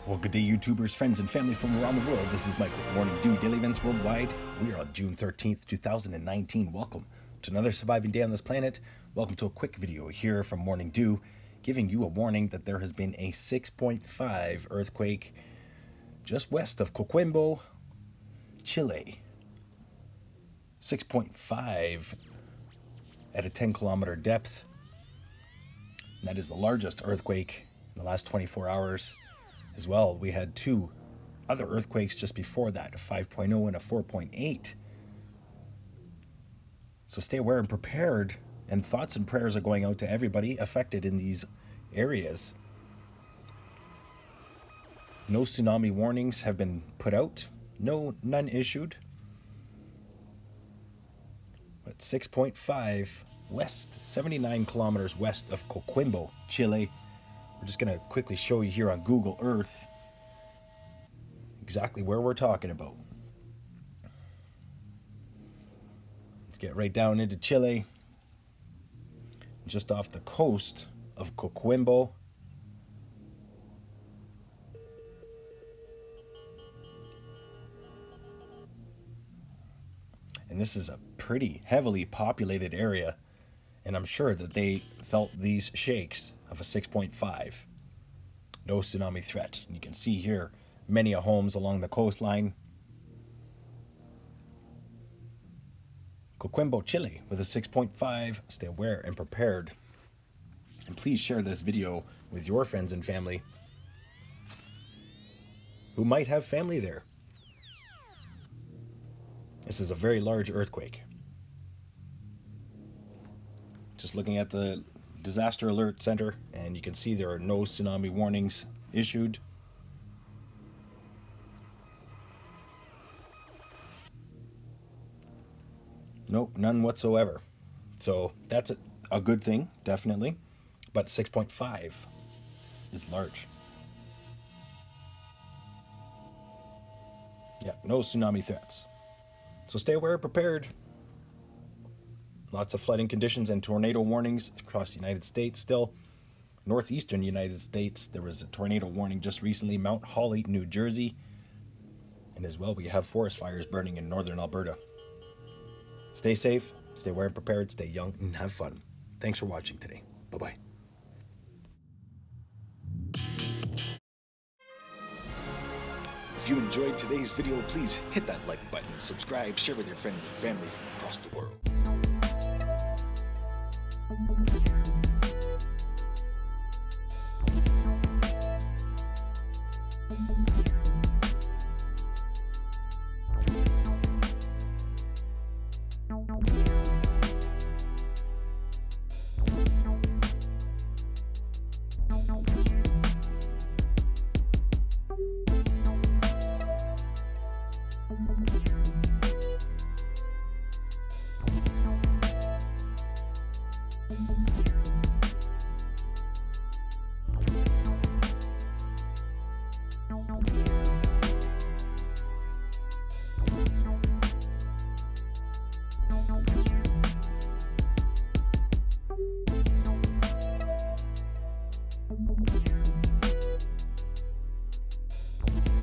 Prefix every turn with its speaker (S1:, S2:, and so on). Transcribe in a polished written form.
S1: Well, good day, YouTubers, friends, and family from around the world. This is Mike with Morning Dew Daily Events Worldwide. We are on June 13th, 2019. Welcome to another surviving day on this planet. Welcome to a quick video here from Morning Dew, giving you a warning that there has been a 6.5 earthquake just west of Coquimbo, Chile. 6.5 at a 10-kilometer depth. And that is the largest earthquake in the last 24 hours. As well, we had two other earthquakes just before that, a 5.0 and a 4.8. So stay aware and prepared, and thoughts and prayers are going out to everybody affected in these areas. No tsunami warnings have been put out, none issued. But 6.5 west, 79 kilometers west of Coquimbo, Chile. We're just going to quickly show you here on Google Earth exactly where we're talking about. Let's get right down into Chile, just off the coast of Coquimbo. And this is a pretty heavily populated area, and I'm sure that they felt these shakes of a 6.5. No tsunami threat. And you can see here many homes along the coastline. Coquimbo, Chile with a 6.5. Stay aware and prepared. And please share this video with your friends and family who might have family there. This is a very large earthquake. Just looking at the Disaster Alert Center, and you can see there are no tsunami warnings issued. Nope, none whatsoever. So that's a good thing, definitely. But 6.5 is large. Yeah, no tsunami threats. So stay aware and prepared. Lots of flooding conditions and tornado warnings across the United States still. Northeastern United States, there was a tornado warning just recently, Mount Holly, New Jersey. And as well, we have forest fires burning in northern Alberta. Stay safe, stay aware and prepared, stay young, and have fun. Thanks for watching today. Bye-bye. If you enjoyed today's video, please hit that like button, subscribe, share with your friends and family from across the world.